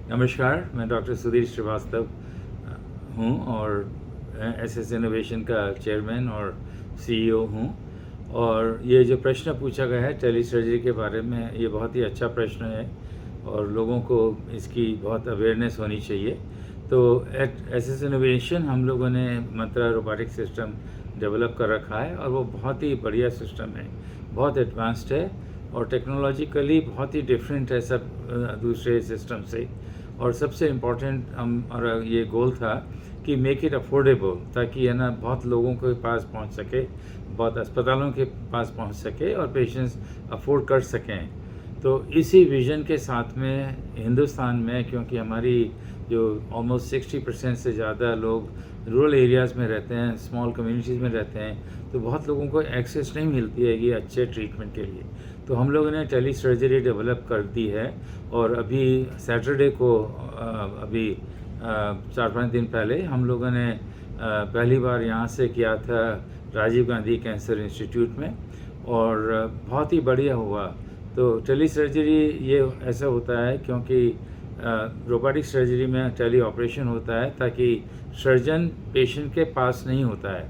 नमस्कार, मैं डॉक्टर सुधीर श्रीवास्तव हूँ और एसएस इनोवेशन का चेयरमैन और सीईओ हूँ। और ये जो प्रश्न पूछा गया है टेली सर्जरी के बारे में, ये बहुत ही अच्छा प्रश्न है और लोगों को इसकी बहुत अवेयरनेस होनी चाहिए। तो एट एसएस इनोवेशन हम लोगों ने मंत्रा रोबोटिक सिस्टम डेवलप कर रखा है और वो बहुत ही बढ़िया सिस्टम है, बहुत एडवांस्ड है और टेक्नोलॉजिकली बहुत ही डिफरेंट है सब दूसरे सिस्टम से। और सबसे इम्पोर्टेंट हमारा ये गोल था कि मेक इट अफोर्डेबल, ताकि है ना बहुत लोगों के पास पहुंच सके, बहुत अस्पतालों के पास पहुंच सके और पेशेंट्स अफोर्ड कर सकें। तो इसी विज़न के साथ में हिंदुस्तान में, क्योंकि हमारी जो ऑलमोस्ट 60% से ज़्यादा लोग रूरल एरियाज़ में रहते हैं, स्मॉल कम्युनिटीज़ में रहते हैं, तो बहुत लोगों को एक्सेस नहीं मिलती है ये अच्छे ट्रीटमेंट के लिए। तो हम लोगों ने टेली सर्जरी डेवलप कर दी है और अभी सैटरडे को अभी 4-5 दिन पहले हम लोगों ने पहली बार यहाँ से किया था राजीव गांधी कैंसर इंस्टीट्यूट में और बहुत ही बढ़िया हुआ। तो टेली सर्जरी ये ऐसा होता है क्योंकि रोबोटिक सर्जरी में टेली ऑपरेशन होता है ताकि सर्जन पेशेंट के पास नहीं होता है,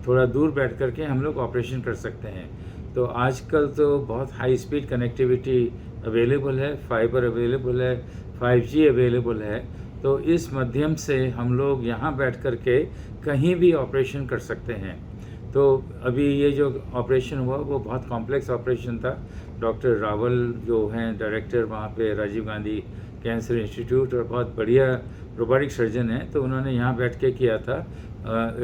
थोड़ा दूर बैठ कर के हम लोग ऑपरेशन कर सकते हैं। तो आजकल तो बहुत हाई स्पीड कनेक्टिविटी अवेलेबल है, फाइबर अवेलेबल है, 5G अवेलेबल है। तो इस माध्यम से हम लोग यहाँ बैठ कर के कहीं भी ऑपरेशन कर सकते हैं। तो अभी ये जो ऑपरेशन हुआ वो बहुत कॉम्प्लेक्स ऑपरेशन था। डॉक्टर रावल जो हैं डायरेक्टर वहाँ पे राजीव गांधी कैंसर इंस्टीट्यूट और बहुत बढ़िया रोबोटिक सर्जन है, तो उन्होंने यहाँ बैठ के किया था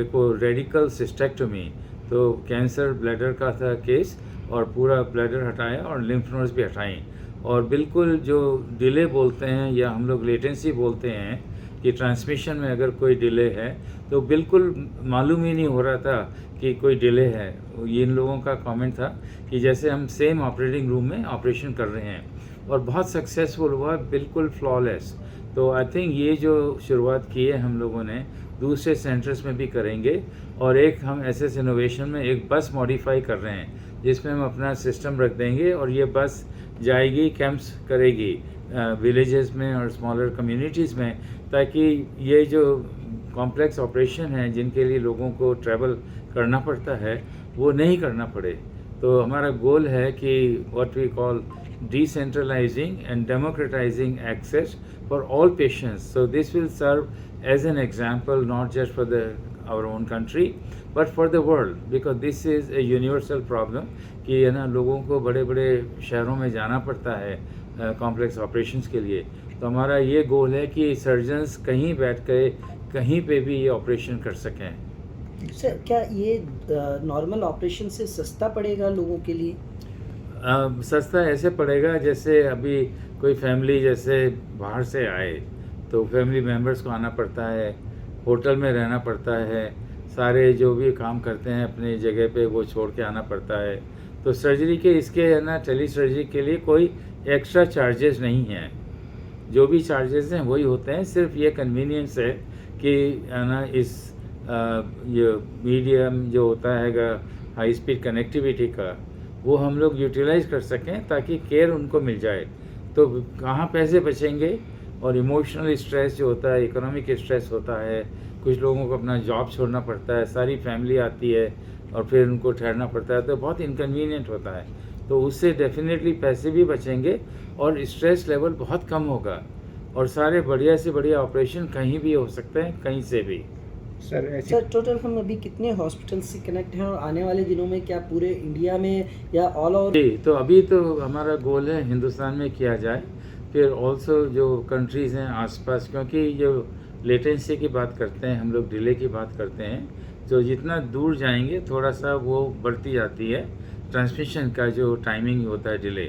एक वो रेडिकल सिस्टेक्टोमी। तो कैंसर ब्लैडर का था केस और पूरा ब्लैडर हटाया और लिम्फ नोड्स भी हटाई और बिल्कुल जो डिले बोलते हैं या हम लोग लेटेंसी बोलते हैं कि ट्रांसमिशन में अगर कोई डिले है तो बिल्कुल मालूम ही नहीं हो रहा था कि कोई डिले है। ये इन लोगों का कमेंट था कि जैसे हम सेम ऑपरेटिंग रूम में ऑपरेशन कर रहे हैं और बहुत सक्सेसफुल हुआ, बिल्कुल फ्लॉलेस। तो आई थिंक ये जो शुरुआत की है हम लोगों ने दूसरे सेंटर्स में भी करेंगे। और एक हम एसएस इनोवेशन में एक बस मॉडिफाई कर रहे हैं जिसमें हम अपना सिस्टम रख देंगे और ये बस जाएगी, कैंप्स करेगी विलेजेस में और स्मॉलर कम्युनिटीज़ में, ताकि ये जो कॉम्प्लेक्स ऑपरेशन है जिनके लिए लोगों को ट्रैवल करना पड़ता है वो नहीं करना पड़े। तो हमारा गोल है कि what we call decentralizing and democratizing access for all patients. So this will serve as an example not just for our own country but for the world, because this is a universal problem कि है ना लोगों को बड़े बड़े शहरों में जाना पड़ता है कॉम्प्लेक्स ऑपरेशंस के लिए। तो हमारा ये गोल है कि सर्जन्स कहीं बैठ के कहीं पे भी ये ऑपरेशन कर सकें। सर, क्या ये नॉर्मल ऑपरेशन से सस्ता पड़ेगा लोगों के लिए? सस्ता ऐसे पड़ेगा जैसे अभी कोई फैमिली जैसे बाहर से आए तो फैमिली मेम्बर्स को आना पड़ता है, होटल में रहना पड़ता है, सारे जो भी काम करते हैं अपनी जगह पे वो छोड़ के आना पड़ता है। तो सर्जरी के इसके है ना टेली सर्जरी के लिए कोई एक्स्ट्रा चार्जेस नहीं हैं, जो भी चार्जेस हैं वही होते हैं। सिर्फ ये कन्वीनियंस है कि है ना इस ये मीडियम जो होता है हाई स्पीड कनेक्टिविटी का वो हम लोग यूटिलाइज कर सकें ताकि केयर उनको मिल जाए। तो कहाँ पैसे बचेंगे और इमोशनल स्ट्रेस जो होता है, इकोनॉमिक स्ट्रेस होता है, कुछ लोगों को अपना जॉब छोड़ना पड़ता है, सारी फैमिली आती है और फिर उनको ठहरना पड़ता है, तो बहुत इनकन्वीनियंट होता है। तो उससे डेफिनेटली पैसे भी बचेंगे और स्ट्रेस लेवल बहुत कम होगा और सारे बढ़िया से बढ़िया ऑपरेशन कहीं भी हो सकते हैं, कहीं से भी। सर टोटल हम अभी कितने हॉस्पिटल से कनेक्ट हैं और आने वाले दिनों में क्या पूरे इंडिया में या ऑल ओवर? जी, तो अभी तो हमारा गोल है हिंदुस्तान में किया जाए, फिर ऑल्सो जो कंट्रीज़ हैं आसपास, क्योंकि जो लेटेंसी की बात करते हैं हम लोग, डिले की बात करते हैं, तो जितना दूर जाएंगे थोड़ा सा वो बढ़ती जाती है ट्रांसमिशन का जो टाइमिंग होता है डिले।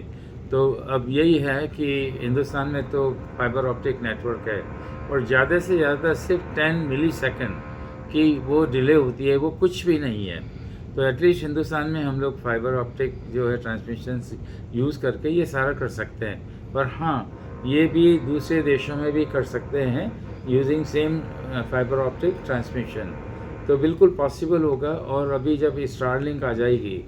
तो अब यही है कि हिंदुस्तान में तो फाइबर ऑप्टिक नेटवर्क है और ज़्यादा से ज़्यादा सिर्फ 10 मिलीसेकंड कि वो डिले होती है, वो कुछ भी नहीं है। तो एटलीस्ट हिंदुस्तान में हम लोग फाइबर ऑप्टिक जो है ट्रांसमिशन यूज़ करके ये सारा कर सकते हैं। पर हाँ, ये भी दूसरे देशों में भी कर सकते हैं using same fibre optic transmission, तो बिल्कुल पॉसिबल होगा। और अभी जब स्टारलिंक आ जाएगी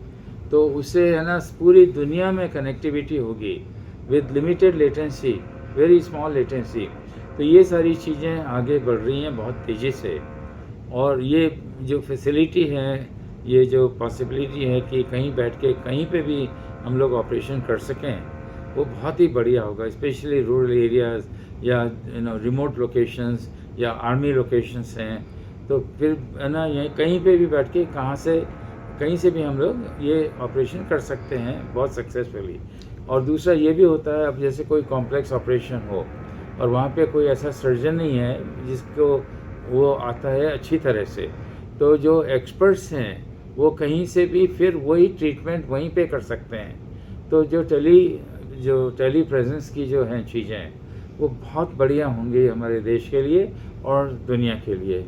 तो उससे है ना पूरी दुनिया में कनेक्टिविटी होगी with limited latency, very small latency. तो ये सारी चीज़ें आगे बढ़ रही हैं बहुत तेज़ी से, और ये जो फैसिलिटी है, ये जो पॉसिबिलिटी है कि कहीं बैठ के कहीं पे भी हम लोग ऑपरेशन कर सकें, वो बहुत ही बढ़िया होगा, स्पेशली रूरल एरियाज़ या रिमोट लोकेशंस या आर्मी लोकेशंस हैं। तो फिर है ना, यहीं कहीं पे भी बैठ के कहीं से भी हम लोग ये ऑपरेशन कर सकते हैं बहुत सक्सेसफुली। और दूसरा ये भी होता है, अब जैसे कोई कॉम्प्लेक्स ऑपरेशन हो और वहाँ पे कोई ऐसा सर्जन नहीं है जिसको वो आता है अच्छी तरह से, तो जो एक्सपर्ट्स हैं वो कहीं से भी फिर वही ट्रीटमेंट वहीं पे कर सकते हैं। तो जो टेली प्रेजेंस की जो हैं चीज़ें, वो बहुत बढ़िया होंगी हमारे देश के लिए और दुनिया के लिए।